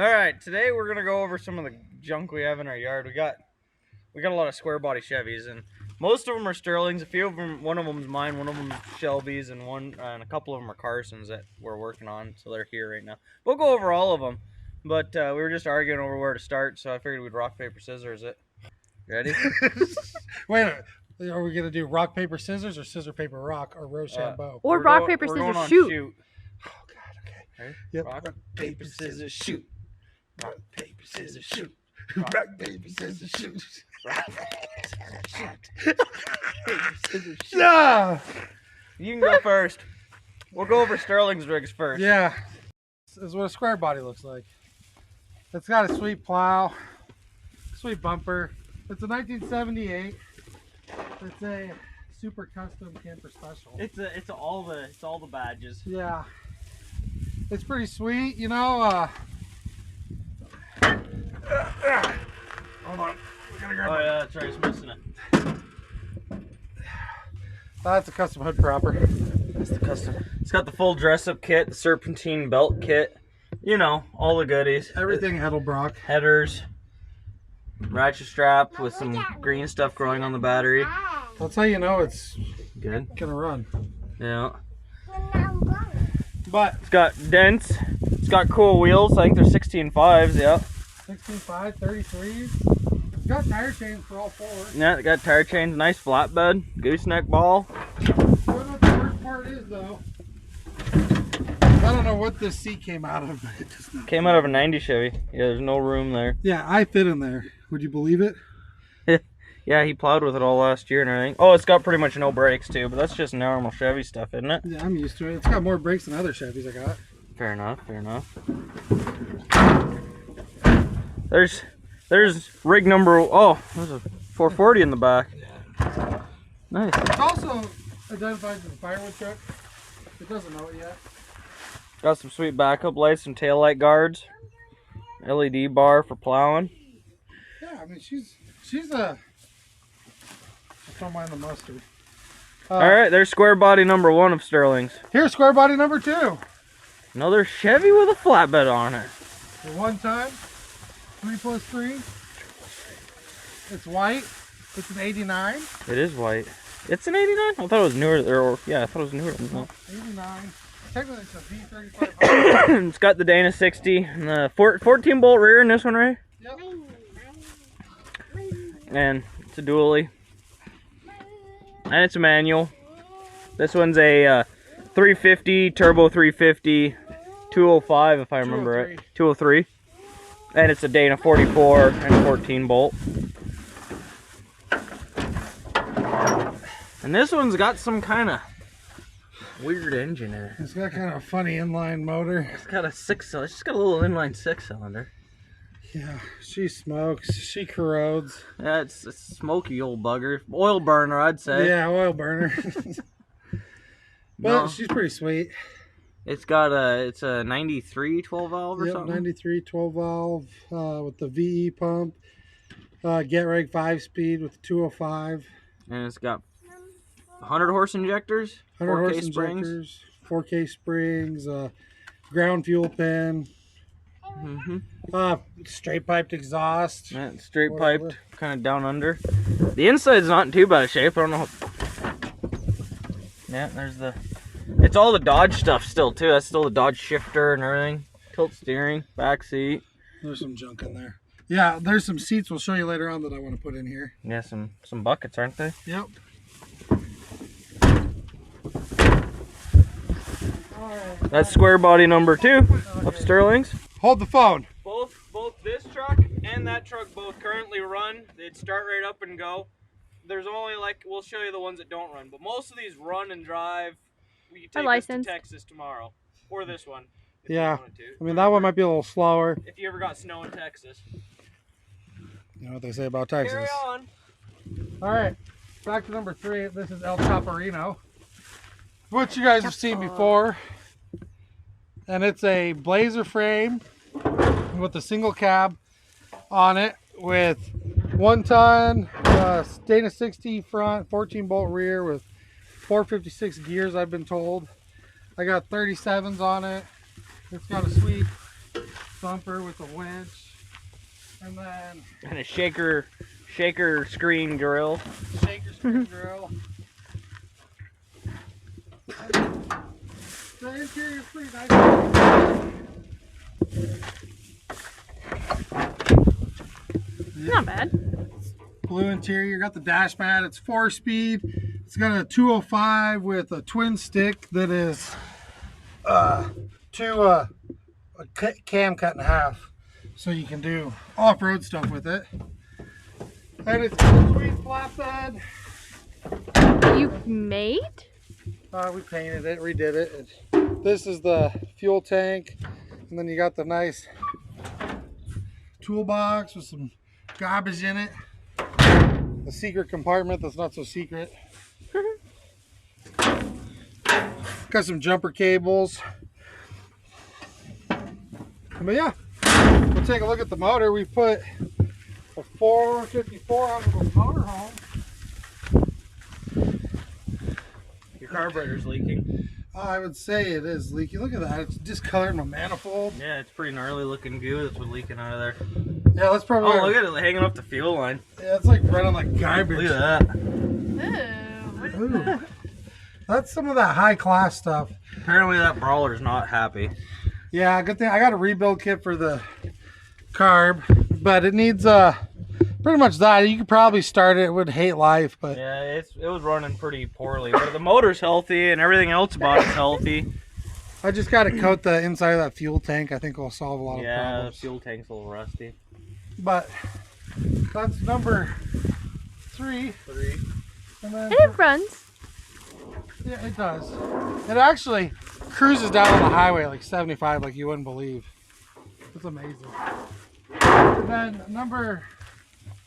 Alright, today we're gonna go over some of the junk we have in our yard. We got a lot of square body Chevys, and most of them are Sterlings. A few of them, one of them is mine, one of them is Shelby's, and a couple of them are Carson's that we're working on, so they're here right now. We'll go over all of them, but we were just arguing over where to start, so I figured we'd rock, paper, scissors it. Ready? Wait a minute. Are we gonna do rock, paper, scissors, or scissor, paper, rock, or Rochambeau? Or rock, paper, scissors, shoot. Oh God. Okay. Ready? Yep. Rock, paper, scissors, shoot. Rock, paper, scissors, shoot. Rock, paper, scissors, shoot. Rock, paper, scissors, shoot. Paper, scissors, shoot. Yeah. You can go first. We'll go over Sterling's rigs first. Yeah. This is what a square body looks like. It's got a sweet plow, sweet bumper. It's a 1978. It's a super custom camper special. It's all the badges. Yeah. It's pretty sweet, you know. Hold on. We're gonna grab yeah, that's right. It's missing it. That's a custom hood propper. That's the custom. It's got the full dress-up kit, the serpentine belt kit. You know, all the goodies. Everything Hedelbrock. Headers, ratchet strap with some green stuff growing on the battery. That's how you know it's Good. gonna run. Yeah. But It's got dents. It's got cool wheels. I think they're 16.5s. Yeah. 16.5, 33s. It's got tire chains for all four. Yeah, it got tire chains. Nice flatbed. Gooseneck ball. I don't know what the worst part is though. I don't know what this seat came out of, but it just Came out of a 90 Chevy. Yeah, there's no room there. Yeah, I fit in there. Would you believe it? Yeah, he plowed with it all last year and everything. Oh, it's got pretty much no brakes too, but that's just normal Chevy stuff, isn't it? Yeah, I'm used to it. It's got more brakes than other Chevys I got. Fair enough, fair enough. There's rig number, oh, there's a 440 in the back. Nice. It's also identified as a firewood truck. It doesn't know it yet. Got some sweet backup lights, some tail light guards, LED bar for plowing. Yeah, I mean she's a. I don't mind the mustard. All right, there's square body number 1 of Sterling's. Here's square body number 2. Another Chevy with a flatbed on it. The one time, 3+3. It's white. It's an 89. It is white. It's an 89? I thought it was newer. Yeah, I thought it was newer. No. 89. Technically, it's a V3500. It's got the Dana 60 and the 14 bolt rear in this one, right? Yep. And it's a dually. And it's a manual. This one's a 350, turbo 350, 205 if I remember it. 203. And it's a Dana 44 and 14 bolt. And this one's got some kind of weird engine in it. It's got kind of a funny inline motor. It's got a it's just got a little inline 6-cylinder. Yeah, she smokes. She corrodes. Yeah, it's a smoky old bugger. Oil burner, I'd say. Yeah, oil burner. But she's pretty sweet. It's got it's a 93 12 valve or something. 93 12 valve with the VE pump. Get reg 5-speed with 205. And it's got 100 horse injectors, 100 4K horse springs. injectors, 4K springs, ground fuel pen. Straight piped exhaust. Yeah, it's straight piped, kind of down under. The inside's not in too bad a shape. I don't know. Yeah, there's the. It's all the Dodge stuff still too. That's still the Dodge shifter and everything. Tilt steering, back seat. There's some junk in there. Yeah, there's some seats we'll show you later on that I want to put in here. Yeah, some buckets, aren't they? Yep. Alright. That's square body number 2 of Sterling's. Hold the phone. Both this truck and that truck both currently run. They'd start right up and go. There's only we'll show you the ones that don't run, but most of these run and drive. We can take this to Texas tomorrow, or this one. Yeah, I mean that one might be a little slower. If you ever got snow in Texas. You know what they say about Texas. Carry on. All right, back to number 3. This is El Chaparrino, which you guys have seen before, and it's a Blazer frame with a single cab on it with 1-ton Dana 60 front, 14 bolt rear with 456 gears, I've been told. I got 37s on it. It's got a sweet bumper with a winch, and then a shaker screen grill. Shaker screen grill. The interior is pretty nice. Not bad. Blue interior, got the dash mat. It's 4-speed. It's got a 205 with a twin stick that is a cam cut in half, so you can do off-road stuff with it. And it's got a sweet flatbed. You made? We painted it, redid it. This is the fuel tank, and then you got the nice toolbox with some garbage in it. The secret compartment that's not so secret. Got some jumper cables. But yeah, we'll take a look at the motor. We put a 454 onto the motorhome. Your carburetor's leaking. I would say it is leaking. Look at that. It's discolored my manifold. Yeah, it's pretty gnarly looking goo that's what's leaking out of there. Yeah, that's probably. Oh, look at it hanging off the fuel line. Yeah, it's like running like garbage. Look at that. Ooh. That's some of that high class stuff. Apparently that brawler's not happy. Yeah, good thing I got a rebuild kit for the carb, but it needs pretty much that. You could probably start it. It would hate life, but yeah, it was running pretty poorly. But the motor's healthy and everything else about it's healthy. I just got to coat the inside of that fuel tank. I think will solve a lot of Yeah, problems. the fuel tank's a little rusty. But that's number 3. And then, And it runs. yeah, it does. It actually cruises down on the highway like 75, like you wouldn't believe. It's amazing. And then number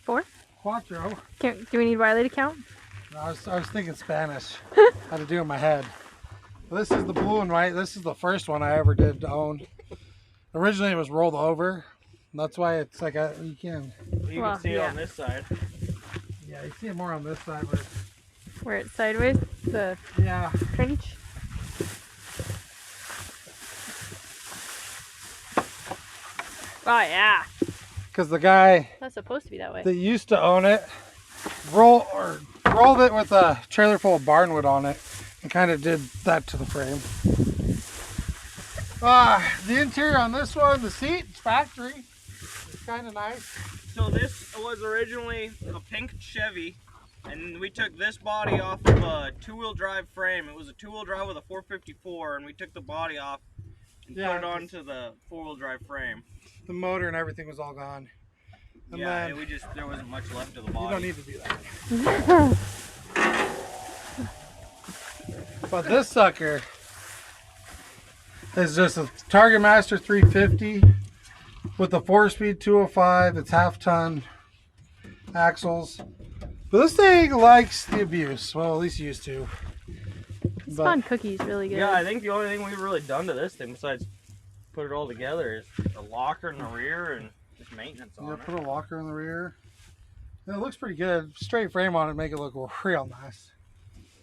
4. Quattro. Do we need Riley to count? I was thinking Spanish. How to do it in my head. Well, this is the blue and white. This is the first one I ever did own. Originally it was rolled over. That's why it's like you can. You Well, can see it yeah. on this side. Yeah, you see it more on this side. Where it's sideways? The Yeah. trench? Oh yeah. Because the guy That's supposed to be that way. that used to own it rolled it with a trailer full of barnwood on it and kind of did that to the frame. The interior on this one, the seat, it's factory. It's kind of nice. So this was originally a pink Chevy, and we took this body off of a 2-wheel drive frame. It was a 2-wheel drive with a 454, and we took the body off and put it onto the 4-wheel drive frame. The motor and everything was all gone. And Yeah, then, there wasn't much left of the body. you don't need to do that. But this sucker is just a Target Master 350 with a 4-speed 205. It's half-ton axles. But this thing likes the abuse. Well, at least it used to. Spawn cookies really good. Yeah, I think the only thing we've really done to this thing besides put it all together is a locker in the rear and just maintenance on Yeah, it. put a locker in the rear. And it looks pretty good. Straight frame on it, make it look real nice.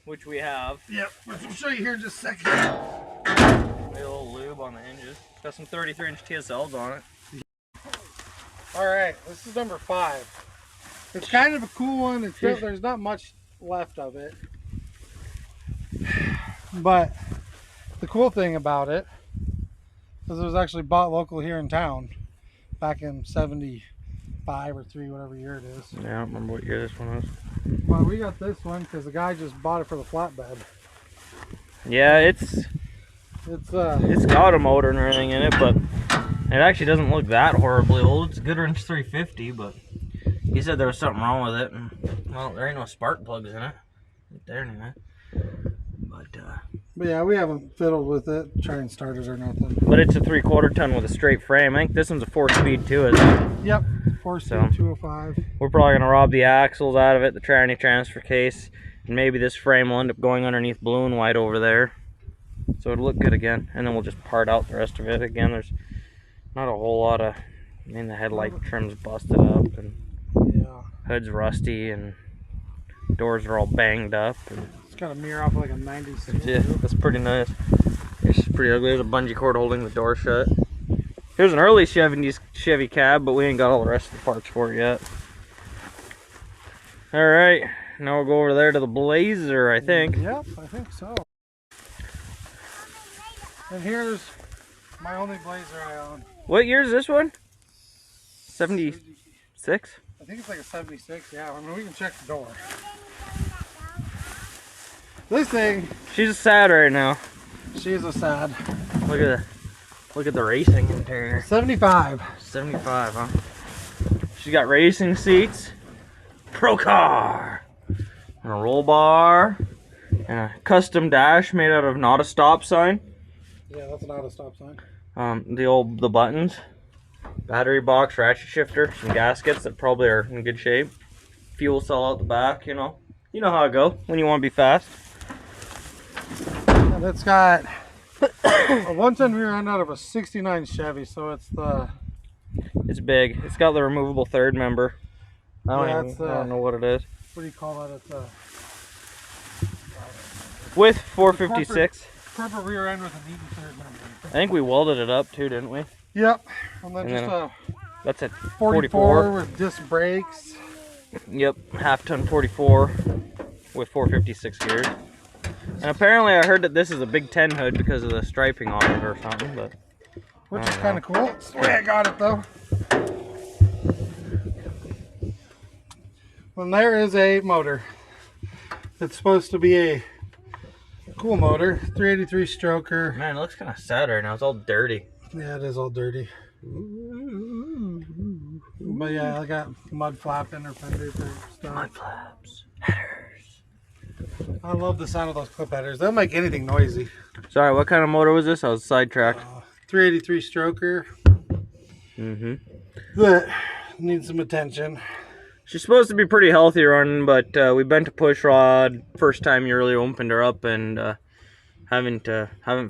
Which we have. Yep, which we'll show you here in just a second. A little lube on the hinges. Got some 33-inch TSLs on it. All right, this is number 5. It's kind of a cool one. There's not much left of it. But the cool thing about it is it was actually bought local here in town back in 75 or 3, whatever year it is. Yeah, I don't remember what year this one was. Well, we got this one because the guy just bought it for the flatbed. Yeah, it's got a motor and everything in it, but it actually doesn't look that horribly old. It's a good wrench 350, but he said there was something wrong with it. And, well, there ain't no spark plugs in it. Right there anyway. But yeah, we haven't fiddled with it, try and start it or nothing. But it's a 3/4 ton with a straight frame. I think this one's a 4-speed too, isn't it? Yep, 4-speed, So, 205. We're probably gonna rob the axles out of it, the tranny transfer case, and maybe this frame will end up going underneath blue and white over there. So it'll look good again, and then we'll just part out the rest of it. Again, there's not a whole lot of, I mean, the headlight trim's busted up, and Yeah. hood's rusty, and doors are all banged up. And It's got a mirror off like a 90s. yeah, that's pretty nice. It's pretty ugly. There's a bungee cord holding the door shut. Here's an early Chevy cab, but we ain't got all the rest of the parts for it yet. All right, now we'll go over there to the Blazer, I think. Yep, I think so. And here's my only Blazer I own. What year is this one? 76? I think it's like a 76, yeah. I mean, we can check the door. This thing, She's sad right now. she's a sad. Look at the racing interior. 75. 75, huh? She's got racing seats, pro car, and a roll bar, and a custom dash made out of not a stop sign. Yeah, that's not a stop sign. The buttons, battery box, ratchet shifter, some gaskets that probably are in good shape. Fuel cell out the back, you know how it go when you want to be fast. And it's got a 110 rear end out of a 69 Chevy, so It's big. It's got the removable third member. I Yeah, don't know what it is. what do you call that? It's a With 456. corporate rear end with a Eaton third member. I think we welded it up too, didn't we? Yep, and then And just then a That's at 44 with disc brakes. Yep, half-ton 44 with 456 gears. And apparently I heard that this is a Big 10 hood because of the striping on it or something, but Which is kind of cool. That's the way I got it though. And there is a motor. It's supposed to be a cool motor. 383 stroker. man, it looks kind of sad right now. It's all dirty. Yeah, it is all dirty. But yeah, I got mud flap inner fender type stuff. Mud flaps, headers. I love the sound of those clip headers. They don't make anything noisy. Sorry, what kind of motor was this? I was sidetracked. 383 stroker. That needs some attention. She's supposed to be pretty healthy running, but we bent a push rod first time you really opened her up, and haven't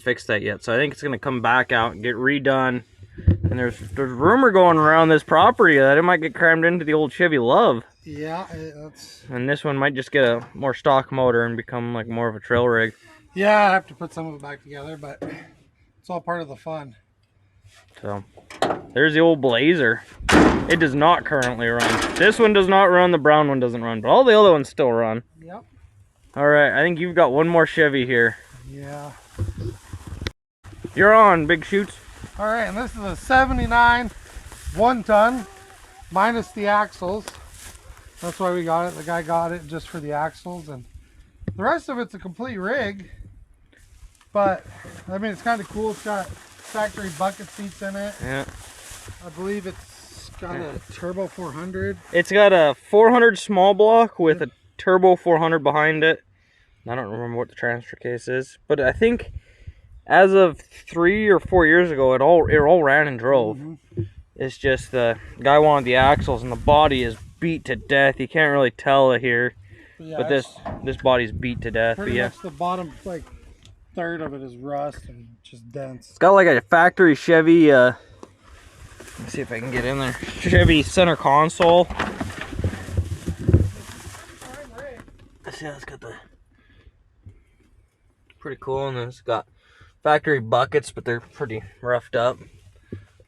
fixed that yet. So I think it's gonna come back out and get redone. And there's rumor going around this property that it might get crammed into the old Chevy Love. Yeah, that's. And this one might just get a more stock motor and become like more of a trail rig. Yeah, I have to put some of it back together, but it's all part of the fun. So there's the old Blazer. It does not currently run. This one does not run, the brown one doesn't run, but all the other ones still run. Yep. All right, I think you've got one more Chevy here. Yeah. You're on, Big Shoots. All right, and this is a 79 1-ton minus the axles. That's why we got it. The guy got it just for the axles, and the rest of it's a complete rig. But I mean, it's kind of cool. It's got factory bucket seats in it. Yeah. I believe it's got a turbo 400. It's got a 400 small block with a turbo 400 behind it. I don't remember what the transfer case is, but I think as of 3 or 4 years ago, it all ran and drove. It's just the guy wanted the axles, and the body is beat to death. You can't really tell it here, Yeah, but this body's beat to death. But pretty yeah, much the bottom like third of it is rust and just dense. it's got like a factory Chevy. Let's see if I can get in there. Chevy center console. See, it's got the pretty cool, and then it's got factory buckets, but they're pretty roughed up.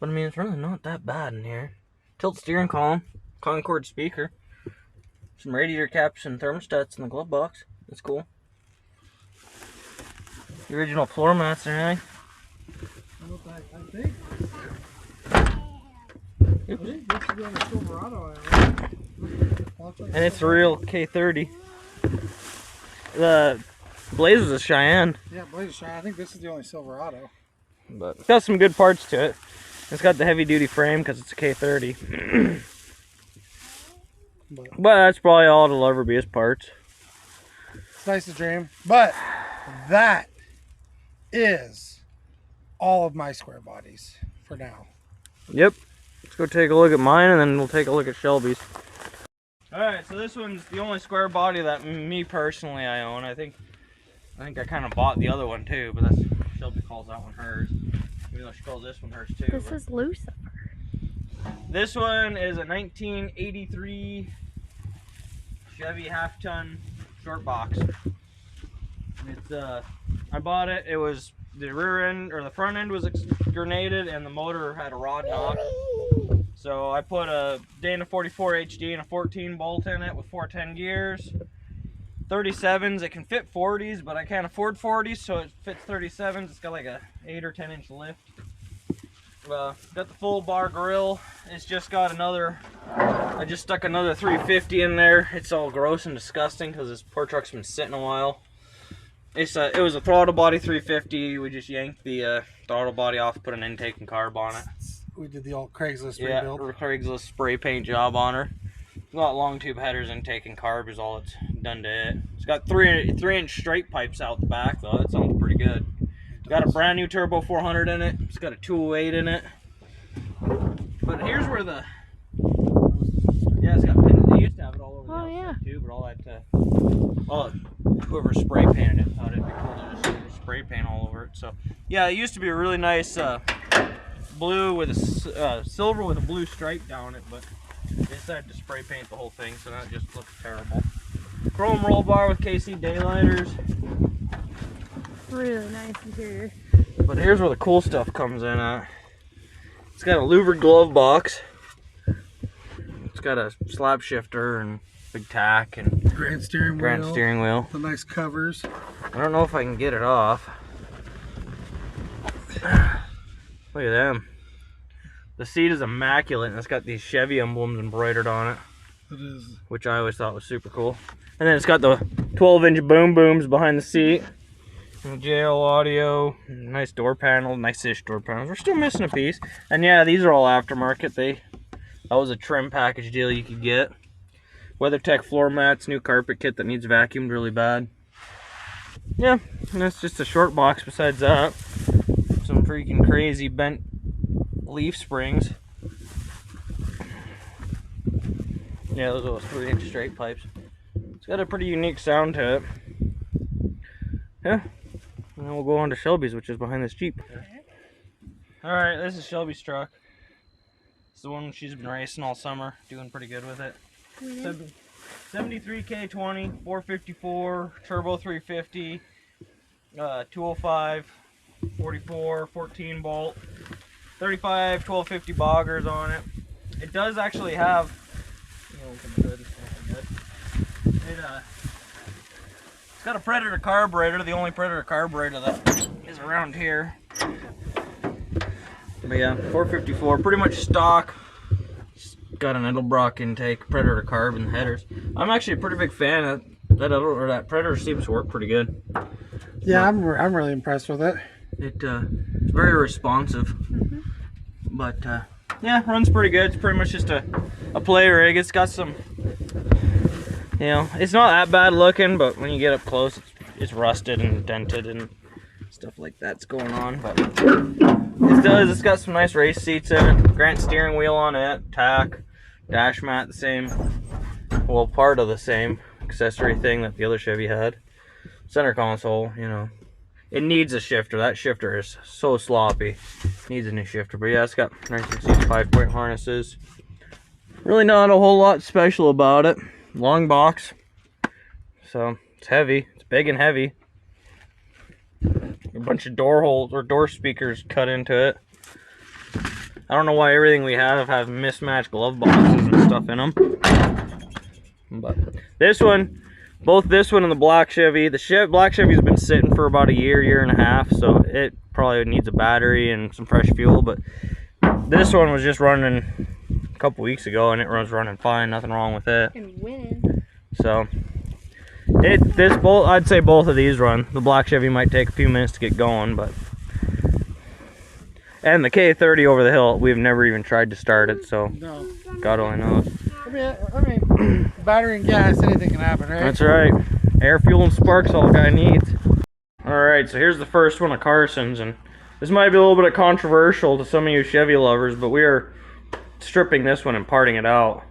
But I mean, it's really not that bad in here. Tilt steering column, Concord speaker, some radiator caps and thermostats in the glove box. That's cool. The original floor mats and everything. I think this is on a Silverado. And it's a real K30. The Blazer's a Cheyenne. Yeah, Blazer Cheyenne. I think this is the only Silverado. But it's got some good parts to it. It's got the heavy duty frame because it's a K30. But that's probably all it'll ever be is parts. It's nice to dream. But that is all of my square bodies for now. Yep. Let's go take a look at mine, and then we'll take a look at Shelby's. Alright, so this one's the only square body that me personally I own. I think I kind of bought the other one too, but Shelby calls that one hers. Even though she calls this one hers too. This is Lucifer. This one is a 1983 Chevy half-ton short box. It's I bought it. It was the rear end or the front end was grenaded and the motor had a rod knock. So I put a Dana 44 HD and a 14 bolt in it with 410 gears. 37s, it can fit 40s, but I can't afford 40s, so it fits 37s. It's got like a 8 or 10 inch lift. Got the full bar grill. It's just got another, I just stuck another 350 in there. It's all gross and disgusting because this poor truck's been sitting a while. It was a throttle body 350. We just yanked the throttle body off, put an intake and carb on it. We did the old Craigslist rebuild. Yeah, Craigslist spray paint job on her. It's got long tube headers, intake and carb is all it's done to it. It's got 3-inch straight pipes out the back though. That sounds pretty good. It's got a brand new turbo 400 in it. It's got a 208 in it. But here's where the it's got pin. They used to have it all over the outside too, but all that whoever spray painted it thought it'd be cool to just spray paint all over it. So yeah, it used to be a really nice blue with a silver with a blue stripe down it, but they decided to spray paint the whole thing, so that just looks terrible. Chrome roll bar with KC daylighters. Really nice interior. But here's where the cool stuff comes in at. It's got a louvered glove box. It's got a slap shifter and big tack and grand steering wheel. The nice covers. I don't know if I can get it off. Look at them. The seat is immaculate and it's got these Chevy emblems embroidered on it. It is. Which I always thought was super cool. And then it's got the 12-inch boom booms behind the seat. And JL audio, nice door panel, nice-ish door panels. We're still missing a piece. And yeah, these are all aftermarket. That was a trim package deal you could get. WeatherTech floor mats, new carpet kit that needs vacuumed really bad. Yeah, and that's just a short box besides that. Some freaking crazy bent leaf springs. Yeah, those are 3-inch straight pipes. It's got a pretty unique sound to it. Yeah. And then we'll go on to Shelby's, which is behind this Jeep. Alright, this is Shelby's truck. It's the one she's been racing all summer, doing pretty good with it. 73K20, 454, turbo 350, 205, 44, 14 bolt, 35, 1250 boggers on it. It does actually have, it's got a Predator carburetor, the only Predator carburetor that is around here. But yeah, 454, pretty much stock. It's got an Edelbrock intake, Predator carb in the headers. I'm actually a pretty big fan of that Predator. Seems to work pretty good. Yeah, I'm really impressed with it. It's very responsive. But yeah, runs pretty good. It's pretty much just a play rig. It's got some, it's not that bad looking, but when you get up close, it's rusted and dented and stuff like that's going on. But it's got some nice race seats in it, Grant steering wheel on it, tack, dash mat, the same, well, part of the same accessory thing that the other Chevy had. Center console, it needs a shifter. That shifter is so sloppy. Needs a new shifter. But yeah, it's got 1960 5-point harnesses. Really not a whole lot special about it. Long box. So it's heavy. It's big and heavy. A bunch of door holes or door speakers cut into it. I don't know why everything we have mismatched glove boxes and stuff in them. But this one, both this one and the black Chevy, black Chevy's been sitting for about a year and a half, so it probably needs a battery and some fresh fuel. But this one was just running a couple weeks ago and it was running fine, nothing wrong with it. And winning. So I'd say both of these run. The black Chevy might take a few minutes to get going, but and the K30 over the hill, we've never even tried to start it, so no. God only knows. I mean, battery and gas, anything can happen, right? That's right. Air, fuel, and sparks all a guy needs. Alright, so here's the first one of Carson's, and this might be a little bit controversial to some of you Chevy lovers, but we are stripping this one and parting it out.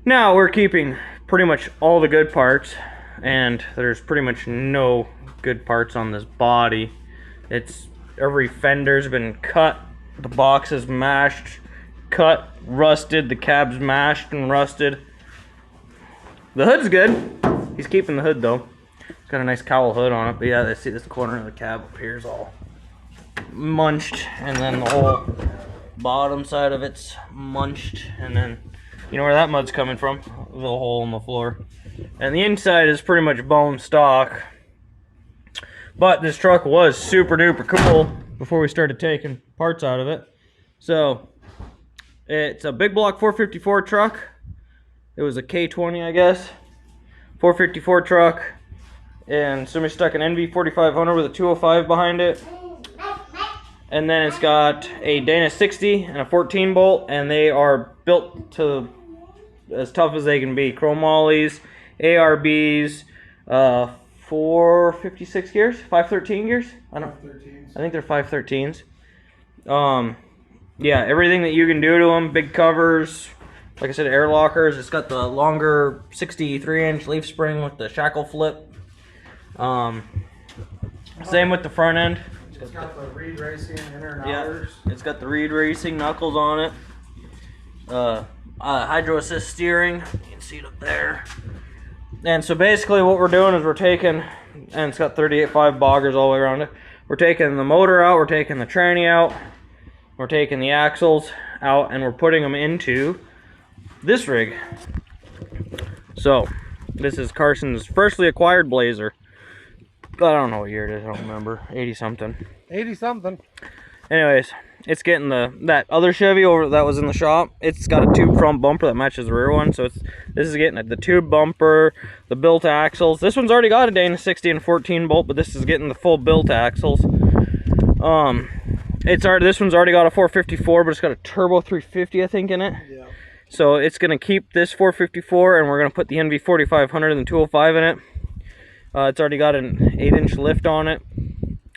Now, we're keeping pretty much all the good parts, and there's pretty much no good parts on this body. Every fender's been cut, the box is mashed, cut, rusted, the cab's mashed and rusted. The hood's good. He's keeping the hood though. It's got a nice cowl hood on it, but yeah, see this corner of the cab up here is all munched, and then the whole bottom side of it's munched, and then you know where that mud's coming from? The hole in the floor. And the inside is pretty much bone stock. But this truck was super duper cool before we started taking parts out of it. So it's a big block 454 truck. It was a K20, I guess. 454 truck. And somebody stuck an NV 4500 with a 205 behind it. And then it's got a Dana 60 and a 14 bolt, and they are built to as tough as they can be. Chrome ollies, ARBs, 456 gears, 513 gears. I think they're 513s. Yeah, everything that you can do to them. Big covers, like I said, air lockers. It's got the longer 63-inch leaf spring with the shackle flip. Same with the front end. It's got the Reed Racing inner and Yeah, outers. it's got the Reed Racing knuckles on it. Hydro assist steering. You can see it up there. And so basically what we're doing is we're taking, and it's got 38.5 boggers all the way around it. We're taking the motor out, we're taking the tranny out, we're taking the axles out, and we're putting them into this rig. So this is Carson's freshly acquired Blazer. I don't know what year it is, I don't remember. 80 something. 80 something. Anyways, it's getting that other Chevy over that was in the shop. It's got a tube front bumper that matches the rear one, so this is getting the tube bumper, the built axles. This one's already got a Dana 60 and 14 bolt, but this is getting the full built axles. This one's already got a 454, but it's got a turbo 350, I think, in it. Yeah. So it's gonna keep this 454, and we're gonna put the NV 4500 and the 205 in it. It's already got an 8-inch lift on it.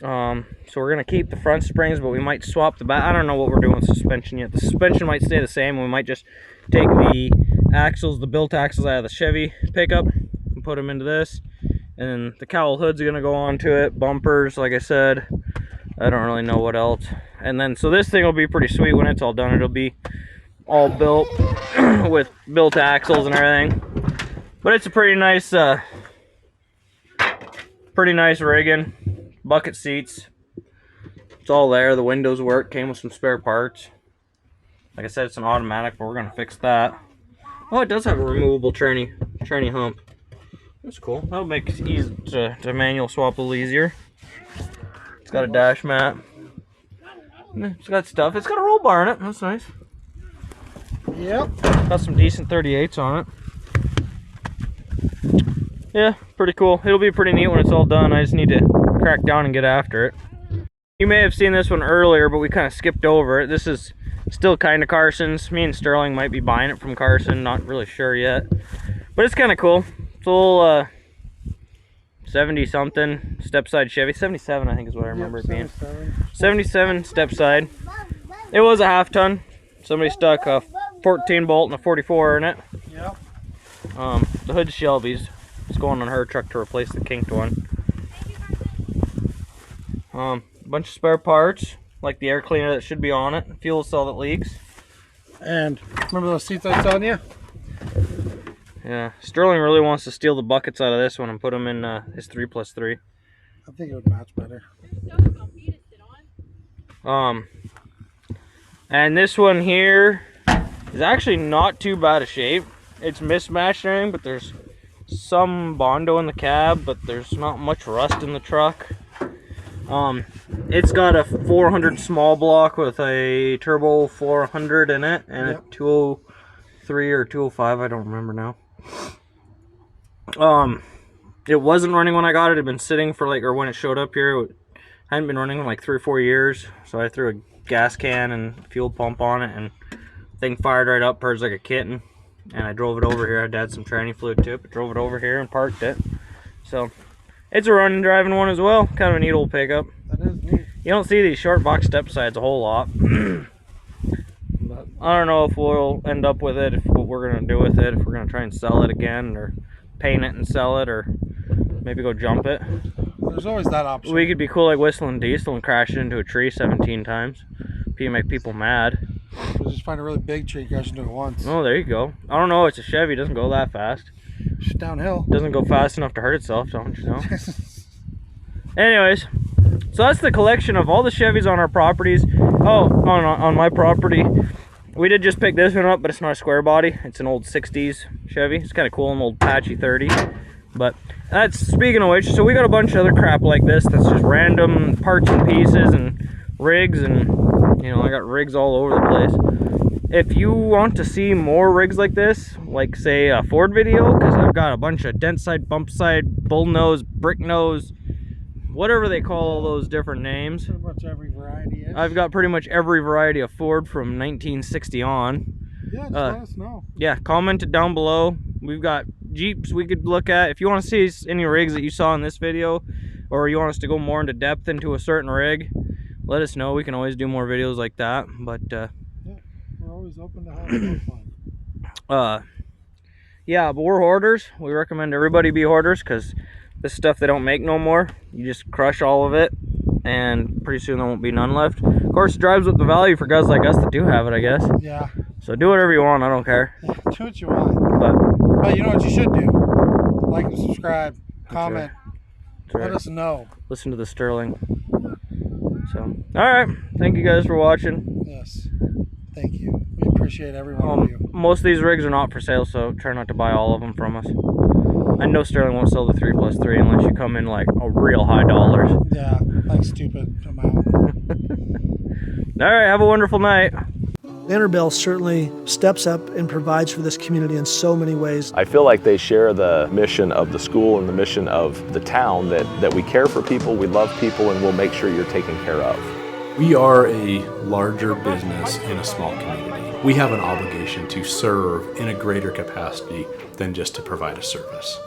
So we're gonna keep the front springs, but we might swap the back. I don't know what we're doing with suspension yet. The suspension might stay the same. We might just take the axles, the built axles out of the Chevy pickup and put them into this. And then the cowl hood's gonna go onto it. Bumpers, like I said. I don't really know what else. And then, so this thing will be pretty sweet when it's all done. It'll be all built with built axles and everything. But it's a pretty nice rigging. Bucket seats. It's all there. The windows work. Came with some spare parts. Like I said, it's an automatic, but we're gonna fix that. Oh, it does have a removable tranny hump. That's cool. That'll make it easy to manual swap a little easier. It's got a dash mat. It's got stuff. It's got a roll bar in it. That's nice. Yep. Got some decent 38s on it. Yeah, pretty cool. It'll be pretty neat when it's all done. I just need to crack down and get after it. You may have seen this one earlier, but we kind of skipped over it. This is still kind of Carson's. Me and Sterling might be buying it from Carson. Not really sure yet. But it's kind of cool. It's a little 70-something step-side Chevy. 77, I think is what I remember it being. 77 step-side. It was a half-ton. Somebody stuck a 14 bolt and a 44 in it. Yep. The hood's Shelby's. It's going on her truck to replace the kinked one. Bunch of spare parts, like the air cleaner that should be on it, fuel cell that leaks. And remember those seats I was telling you? Yeah, Sterling really wants to steal the buckets out of this one and put them in his 3+3. I think it would match better. And this one here is actually not too bad a shape. It's mismatched and everything, but there's some Bondo in the cab, but there's not much rust in the truck. It's got a 400 small block with a turbo 400 in it, and a 203 or 205, I don't remember now. It wasn't running when I got it. It had been sitting for or when it showed up here, it hadn't been running in like 3 or 4 years. So I threw a gas can and fuel pump on it, and the thing fired right up, purrs like a kitten. And I drove it over here. I had to add some tranny fluid to it, but drove it over here and parked it. So it's a running driving one as well. Kind of a neat old pickup. That is neat. You don't see these short box step sides a whole lot. But I don't know if we'll end up with it, what we're going to do with it, if we're going to try and sell it again, or paint it and sell it, or maybe go jump it. There's always that option. We could be cool like Whistling Diesel and crash into a tree 17 times. Make people mad. We'll just find a really big tree, crash into it once. Oh, there you go. I don't know, it's a Chevy, it doesn't go that fast. It's downhill. Doesn't go fast enough to hurt itself, don't you know? Anyways, so that's the collection of all the Chevys on our properties. Oh, on my property. We did just pick this one up, but it's not a square body. It's an old 60s Chevy. It's kind of cool, an old patchy 30. But that's, speaking of which, so we got a bunch of other crap like this that's just random parts and pieces and rigs, and you know, I got rigs all over the place. If you want to see more rigs like this, like say a Ford video, because I've got a bunch of dent side, bump side, bull nose, brick nose, whatever they call all those different names. Pretty much every variety. I've got pretty much every variety of Ford from 1960 on. Yeah, just let us know. Yeah, comment it down below. We've got Jeeps we could look at. If you want to see any rigs that you saw in this video, or you want us to go more into depth into a certain rig, let us know. We can always do more videos like that. But yeah, we're always open to having fun. Yeah, but we're hoarders. We recommend everybody be hoarders, because this stuff they don't make no more. You just crush all of it, and pretty soon there won't be none left. Of course, it drives up the value for guys like us that do have it, I guess. Yeah. So do whatever you want. I don't care. Yeah, do what you want. But you know what you should do? Like and subscribe, comment, let us know. Listen to the Sterling. So, all right. Thank you guys for watching. Yes. Thank you. We appreciate every one of you. Most of these rigs are not for sale, so try not to buy all of them from us. I know Sterling won't sell the 3+3 unless you come in like a real high dollars. Yeah, like stupid amount. All right, have a wonderful night. Vanderbilt certainly steps up and provides for this community in so many ways. I feel like they share the mission of the school and the mission of the town, that we care for people, we love people, and we'll make sure you're taken care of. We are a larger business in a small community. We have an obligation to serve in a greater capacity than just to provide a service.